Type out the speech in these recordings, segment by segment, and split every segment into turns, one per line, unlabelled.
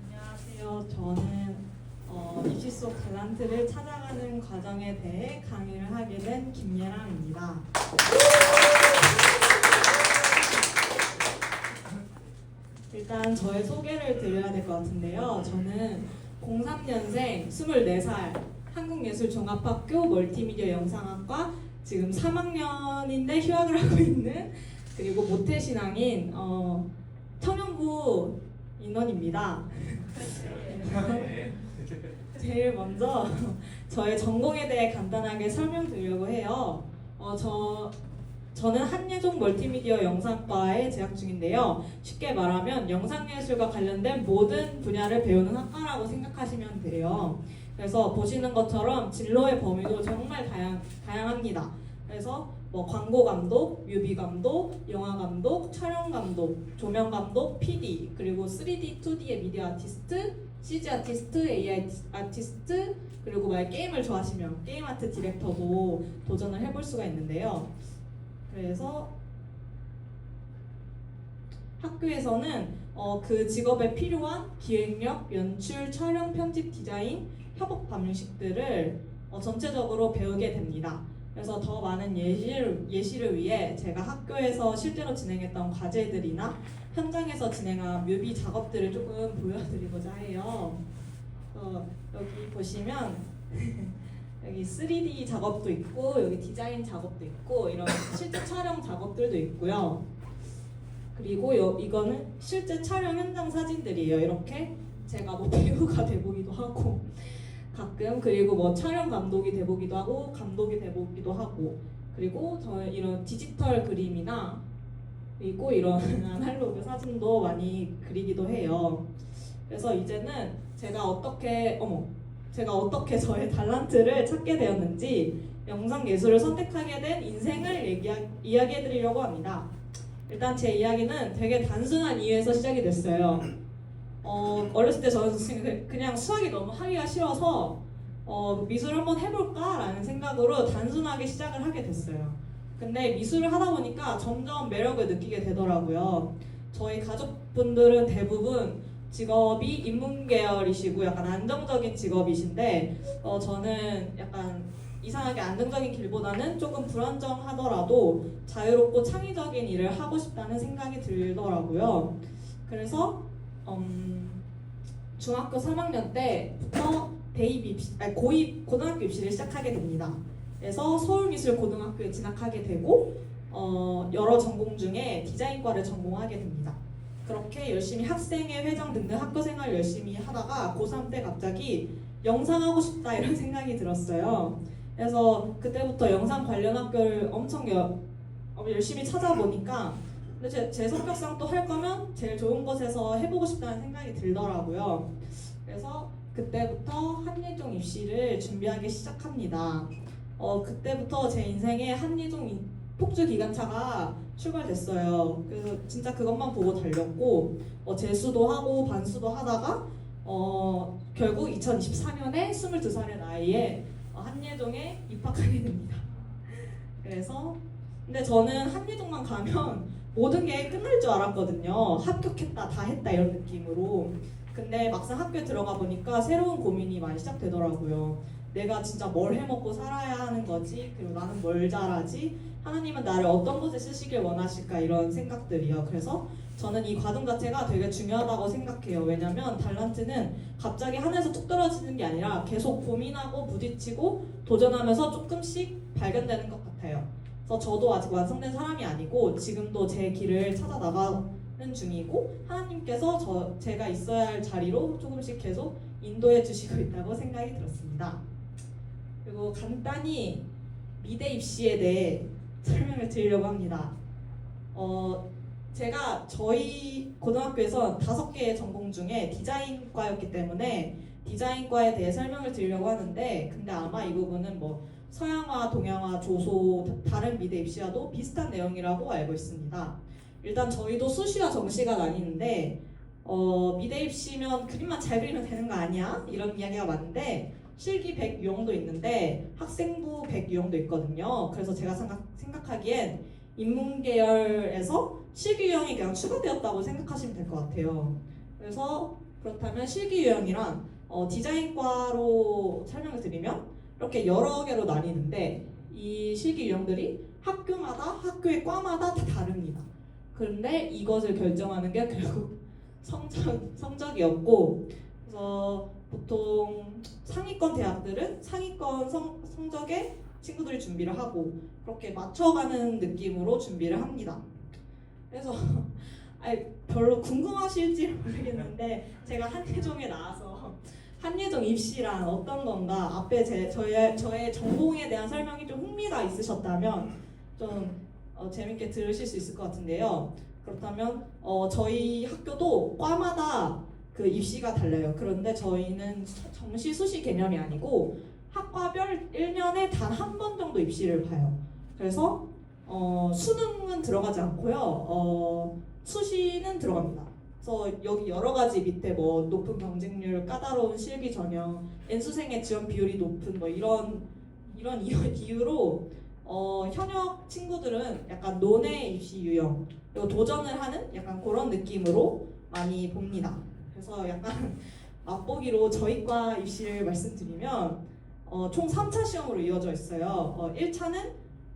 안녕하세요. 저는 입시 속 달란트를 찾아가는 과정에 대해 강의를 하게 된 김예람입니다. 일단 저의 소개를 드려야 될 것 같은데요. 저는 03년생 24살 한국예술종합학교 멀티미디어 영상학과 지금 3학년인데 휴학을 하고 있는, 그리고 모태신앙인 청년부 인원입니다. 제일 먼저 저의 전공에 대해 간단하게 설명드리려고 해요. 저는 한예종 멀티미디어 영상과에 재학 중인데요. 쉽게 말하면 영상예술과 관련된 모든 분야를 배우는 학과라고 생각하시면 돼요. 그래서 보시는 것처럼 진로의 범위도 정말 다양합니다. 그래서 광고 감독, 뮤비 감독, 영화 감독, 촬영 감독, 조명 감독, PD, 그리고 3D, 2D의 미디어 아티스트, CG 아티스트, AI 아티스트, 그리고 만약 게임을 좋아하시면 게임 아트 디렉터도 도전을 해볼 수가 있는데요. 그래서 학교에서는 그 직업에 필요한 기획력, 연출, 촬영, 편집, 디자인, 협업 방식들을 전체적으로 배우게 됩니다. 그래서 더 많은 예시를 위해 제가 학교에서 실제로 진행했던 과제들이나 현장에서 진행한 뮤비 작업들을 조금 보여드리고자 해요. 여기 보시면 여기 3D 작업도 있고 여기 디자인 작업도 있고 이런 실제 촬영 작업들도 있고요. 그리고 이거는 실제 촬영 현장 사진들이에요. 이렇게 제가 배우가 돼보기도 하고 가끔, 그리고 촬영 감독이 돼보기도 하고 감독이 돼보기도 하고, 그리고 저 이런 디지털 그림이나 그리고 이런 아날로그 사진도 많이 그리기도 해요. 그래서 이제는 제가 어떻게 저의 달란트를 찾게 되었는지 영상 예술을 선택하게 된 인생을 이야기해드리려고 합니다. 일단 제 이야기는 되게 단순한 이유에서 시작이 됐어요. 어렸을 때 저는 그냥 수학이 너무 하기가 싫어서 미술을 한번 해볼까? 라는 생각으로 단순하게 시작을 하게 됐어요. 근데 미술을 하다 보니까 점점 매력을 느끼게 되더라고요. 저희 가족분들은 대부분 직업이 인문계열이시고 약간 안정적인 직업이신데 저는 약간 이상하게 안정적인 길보다는 조금 불안정하더라도 자유롭고 창의적인 일을 하고 싶다는 생각이 들더라고요. 그래서 중학교 3학년 때부터 고등학교 입시를 시작하게 됩니다. 그래서 서울미술고등학교에 진학하게 되고 여러 전공 중에 디자인과를 전공하게 됩니다. 그렇게 열심히 학생회 회장 등등 학교생활 열심히 하다가 고3 때 갑자기 영상하고 싶다 이런 생각이 들었어요. 그래서 그때부터 영상 관련 학교를 엄청 열심히 찾아보니까 근데 제 성격상 또 할 거면 제일 좋은 곳에서 해보고 싶다는 생각이 들더라고요. 그래서 그때부터 한예종 입시를 준비하기 시작합니다. 그때부터 제 인생에 한예종 폭주 기관차가 출발됐어요. 그래서 진짜 그것만 보고 달렸고 재수도 하고 반수도 하다가 결국 2024년에 22살의 나이에 한예종에 입학하게 됩니다. 그래서 근데 저는 한예종만 가면 모든 게 끝날 줄 알았거든요. 합격했다, 다 했다 이런 느낌으로. 근데 막상 학교에 들어가 보니까 새로운 고민이 많이 시작되더라고요. 내가 진짜 뭘 해먹고 살아야 하는 거지? 그리고 나는 뭘 잘하지? 하나님은 나를 어떤 곳에 쓰시길 원하실까? 이런 생각들이요. 그래서 저는 이 과정 자체가 되게 중요하다고 생각해요. 왜냐면 달란트는 갑자기 하늘에서 뚝 떨어지는 게 아니라 계속 고민하고 부딪히고 도전하면서 조금씩 발견되는 것 같아요. 그래서 저도 아직 완성된 사람이 아니고 지금도 제 길을 찾아 나가는 중이고 하나님께서 제가 있어야 할 자리로 조금씩 계속 인도해 주시고 있다고 생각이 들었습니다. 그리고 간단히 미대 입시에 대해 설명을 드리려고 합니다. 제가 저희 고등학교에서 5개의 전공 중에 디자인과였기 때문에 디자인과에 대해 설명을 드리려고 하는데 근데 아마 이 부분은 서양화, 동양화, 조소, 다른 미대 입시와도 비슷한 내용이라고 알고 있습니다. 일단 저희도 수시와 정시가 나뉘는데 미대 입시면 그림만 잘 그리면 되는 거 아니야? 이런 이야기가 많은데 실기 100 유형도 있는데 학생부 100 유형도 있거든요. 그래서 제가 생각하기엔 인문계열에서 실기 유형이 그냥 추가되었다고 생각하시면 될 것 같아요. 그래서 그렇다면 실기 유형이란 디자인과로 설명을 드리면 이렇게 여러 개로 나뉘는데 이 실기 유형들이 학교마다 학교의 과마다 다 다릅니다. 그런데 이것을 결정하는 게 결국 성적이었고, 그래서 보통 상위권 대학들은 상위권 성적에 친구들이 준비를 하고 그렇게 맞춰가는 느낌으로 준비를 합니다. 그래서 별로 궁금하실지 모르겠는데 제가 한예종에 나와서 한예종 입시란 어떤 건가 앞에 저의 전공에 대한 설명이 좀 흥미가 있으셨다면 좀 재밌게 들으실 수 있을 것 같은데요. 그렇다면 저희 학교도 과마다 그 입시가 달라요. 그런데 저희는 정시 수시 개념이 아니고 학과별 1년에 단 한 번 정도 입시를 봐요. 그래서 수능은 들어가지 않고요. 수시는 들어갑니다. 그래서 여기 여러 가지 밑에 뭐 높은 경쟁률, 까다로운 실기 전형, N수생의 지원 비율이 높은 뭐 이런 이유로 현역 친구들은 약간 논외 입시 유형 그리고 도전을 하는 약간 그런 느낌으로 많이 봅니다. 그래서 약간 맛보기로 저희과 입시를 말씀드리면 총 3차 시험으로 이어져 있어요. 1차는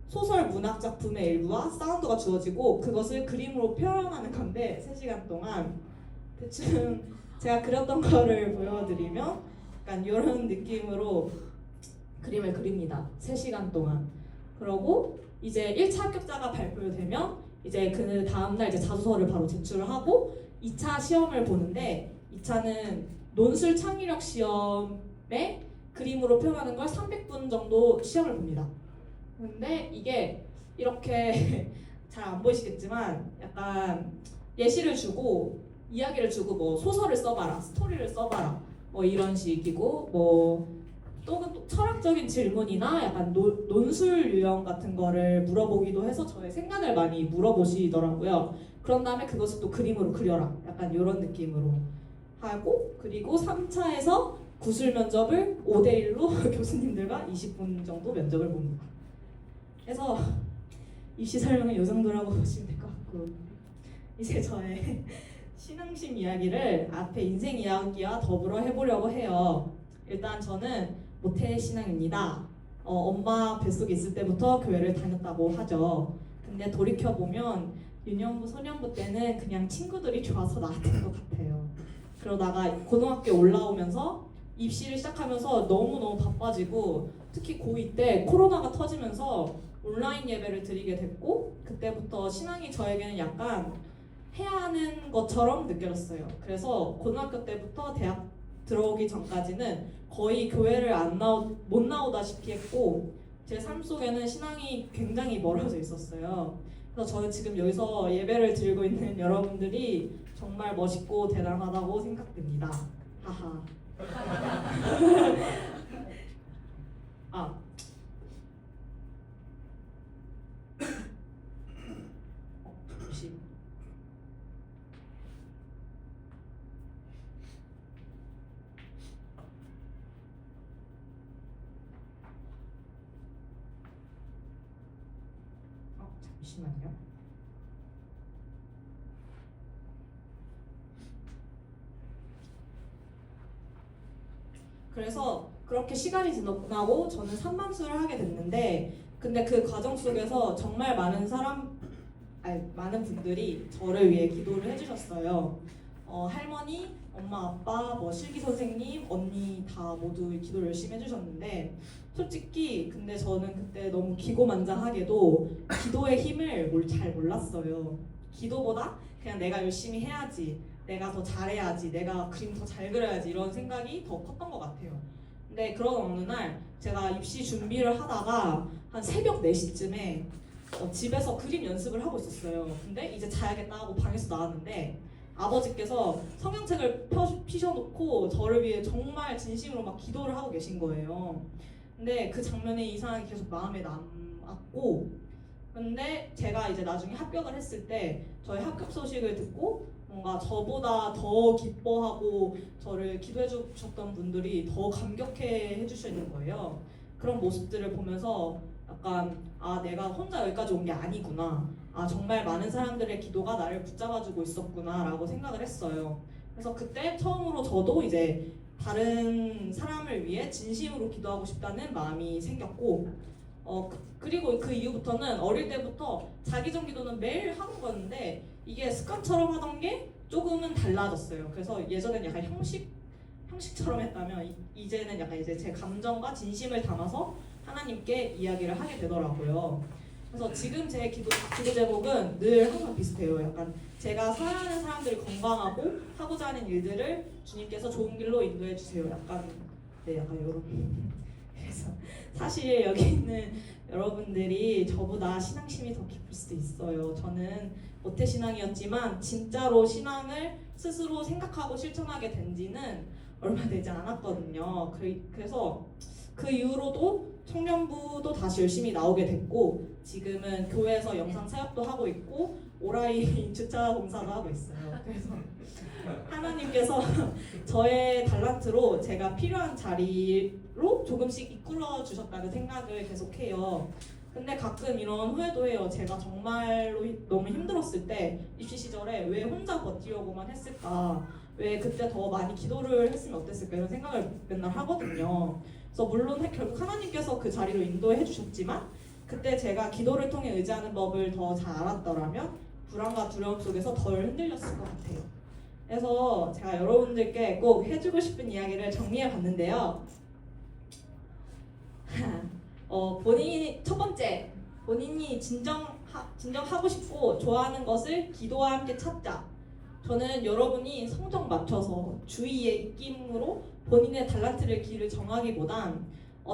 소설 문학 작품의 일부와 사운드가 주어지고 그것을 그림으로 표현하는 건데 3시간 동안 대충 제가 그렸던 거를 보여드리면 약간 이런 느낌으로 그림을 그립니다. 3시간 동안. 그러고 이제 1차 합격자가 발표되면 이제 그 다음날 이제 자소서를 바로 제출을 하고 2차 시험을 보는데 2차는 논술 창의력 시험에 그림으로 표현하는 걸 300분 정도 시험을 봅니다. 근데 이게 이렇게 잘 안 보이시겠지만 약간 예시를 주고 이야기를 주고 뭐 소설을 써봐라, 스토리를 써봐라 뭐 이런 식이고 뭐 또 철학적인 질문이나 약간 논술 유형 같은 거를 물어보기도 해서 저의 생각을 많이 물어보시더라고요. 그런 다음에 그것을 또 그림으로 그려라 약간 이런 느낌으로 하고 그리고 3차에서 구술 면접을 5대1로 교수님들과 20분 정도 면접을 봅니다. 그래서 입시 설명은 이 정도라고 보시면 될 것 같고 이제 저의 신앙심 이야기를 앞에 인생 이야기와 더불어 해보려고 해요. 일단 저는 모태신앙입니다. 엄마 뱃속에 있을 때부터 교회를 다녔다고 하죠. 근데 돌이켜보면 유년부, 소년부 때는 그냥 친구들이 좋아서 나왔던 것 같아요. 그러다가 고등학교 올라오면서 입시를 시작하면서 너무너무 바빠지고 특히 고2 때 코로나가 터지면서 온라인 예배를 드리게 됐고 그때부터 신앙이 저에게는 약간 해야 하는 것처럼 느껴졌어요. 그래서 고등학교 때부터 대학 들어오기 전까지는 거의 교회를 못 나오다시피 했고 제 삶 속에는 신앙이 굉장히 멀어져 있었어요. 그래서 저는 지금 여기서 예배를 드리고 있는 여러분들이 정말 멋있고 대단하다고 생각됩니다. 하하. 아. 잠시. 잠시만요. 그래서 그렇게 시간이 지나고 저는 산만수를 하게 됐는데 근데 그 과정 속에서 정말 많은 분들이 저를 위해 기도를 해주셨어요. 할머니, 엄마, 아빠, 뭐 실기 선생님, 언니 다 모두 기도를 열심히 해주셨는데 솔직히 근데 저는 그때 너무 기고만장하게도 기도의 힘을 잘 몰랐어요. 기도보다 그냥 내가 열심히 해야지, 내가 더 잘해야지, 내가 그림 더 잘 그려야지 이런 생각이 더 컸던 것 같아요. 근데 그런 어느 날 제가 입시 준비를 하다가 한 새벽 4시쯤에 집에서 그림 연습을 하고 있었어요. 근데 이제 자야겠다 하고 방에서 나왔는데 아버지께서 성경책을 피셔놓고 저를 위해 정말 진심으로 막 기도를 하고 계신 거예요. 근데 그 장면이 이상하게 계속 마음에 남았고 근데 제가 이제 나중에 합격을 했을 때 저의 합격 소식을 듣고 뭔가 저보다 더 기뻐하고 저를 기도해 주셨던 분들이 더 감격해 해주시는 거예요. 그런 모습들을 보면서 약간 아 내가 혼자 여기까지 온 게 아니구나. 아 정말 많은 사람들의 기도가 나를 붙잡아주고 있었구나라고 생각을 했어요. 그래서 그때 처음으로 저도 이제 다른 사람을 위해 진심으로 기도하고 싶다는 마음이 생겼고 그리고 그 이후부터는 어릴 때부터 자기전 기도는 매일 하는 거였는데 이게 습관처럼 하던 게 조금은 달라졌어요. 그래서 예전엔 약간 형식처럼 했다면 이제는 약간 이제 제 감정과 진심을 담아서 하나님께 이야기를 하게 되더라고요. 그래서 지금 제 기도 제목은 늘 항상 비슷해요. 약간 제가 사랑하는 사람들이 건강하고 하고자 하는 일들을 주님께서 좋은 길로 인도해 주세요. 약간 이런. 그래서 사실 여기 있는 여러분들이 저보다 신앙심이 더 깊을 수도 있어요. 저는 모태신앙이었지만 진짜로 신앙을 스스로 생각하고 실천하게 된 지는 얼마 되지 않았거든요. 그래서 그 이후로도 청년부도 다시 열심히 나오게 됐고 지금은 교회에서 영상 사역도 하고 있고 오라이 주차 공사도 하고 있어요. 그래서 하나님께서 저의 달란트로 제가 필요한 자리로 조금씩 이끌어 주셨다는 생각을 계속해요. 근데 가끔 이런 후회도 해요. 제가 정말로 너무 힘들었을 때 입시 시절에 왜 혼자 버티려고만 했을까? 왜 그때 더 많이 기도를 했으면 어땠을까? 이런 생각을 맨날 하거든요. 그래서 물론 결국 하나님께서 그 자리로 인도해 주셨지만 그때 제가 기도를 통해 의지하는 법을 더 잘 알았더라면 불안과 두려움 속에서 덜 흔들렸을 것 같아요. 그래서 제가 여러분들께 꼭 해주고 싶은 이야기를 정리해 봤는데요. 첫 번째, 본인이 진정하고 싶고 좋아하는 것을 기도와 함께 찾자. 저는 여러분이 성적 맞춰서 주위의 입김으로 본인의 달란트를 길을 정하기보단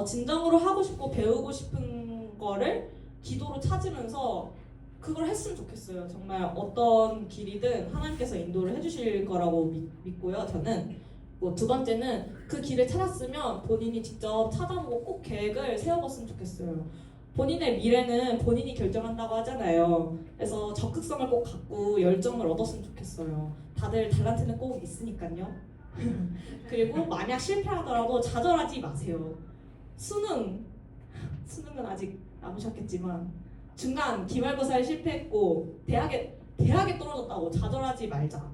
진정으로 하고 싶고 배우고 싶은 거를 기도로 찾으면서 그걸 했으면 좋겠어요. 정말 어떤 길이든 하나님께서 인도를 해주실 거라고 믿고요. 저는 두 번째는 그 길을 찾았으면 본인이 직접 찾아보고 꼭 계획을 세워봤으면 좋겠어요. 본인의 미래는 본인이 결정한다고 하잖아요. 그래서 적극성을 꼭 갖고 열정을 얻었으면 좋겠어요. 다들 달란트는 꼭 있으니까요. 그리고 만약 실패하더라도 좌절하지 마세요. 수능은 아직 남으셨겠지만 중간 기말고사에 실패했고 대학에 떨어졌다고 좌절하지 말자.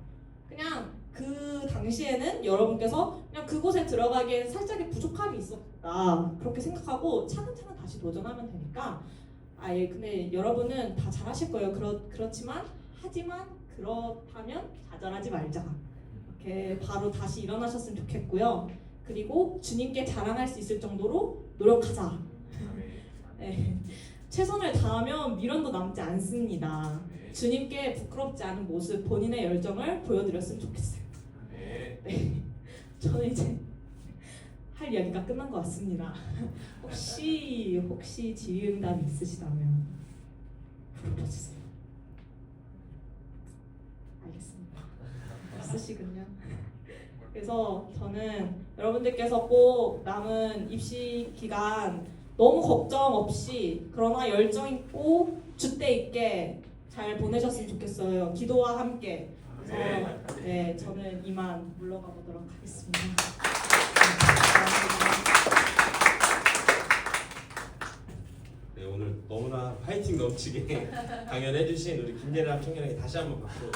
그냥 그 당시에는 여러분께서 그냥 그곳에 들어가기엔 살짝의 부족함이 있었다 그렇게 생각하고 차근차근 다시 도전하면 되니까 근데 여러분은 다 잘하실 거예요. 그렇지만 그렇다면 좌절하지 말자. 이렇게 바로 다시 일어나셨으면 좋겠고요. 그리고 주님께 자랑할 수 있을 정도로 노력하자. 네. 최선을 다하면 미련도 남지 않습니다. 주님께 부끄럽지 않은 모습, 본인의 열정을 보여드렸으면 좋겠어요. 네. 저는 이제 할 이야기가 끝난 것 같습니다. 혹시 질의응답이 있으시다면 물어봐주세요. 알겠습니다. 없으시군요. 그래서 저는 여러분들께서 꼭 남은 입시 기간 너무 걱정 없이 그러나 열정 있고 줏대 있게 잘 보내셨으면 좋겠어요. 기도와 함께. 그래서 저는 이만 물러가 보도록 하겠습니다.
네, 오늘 너무나 파이팅 넘치게 강연해주신 우리 김예람 청년에게 다시 한번 박수.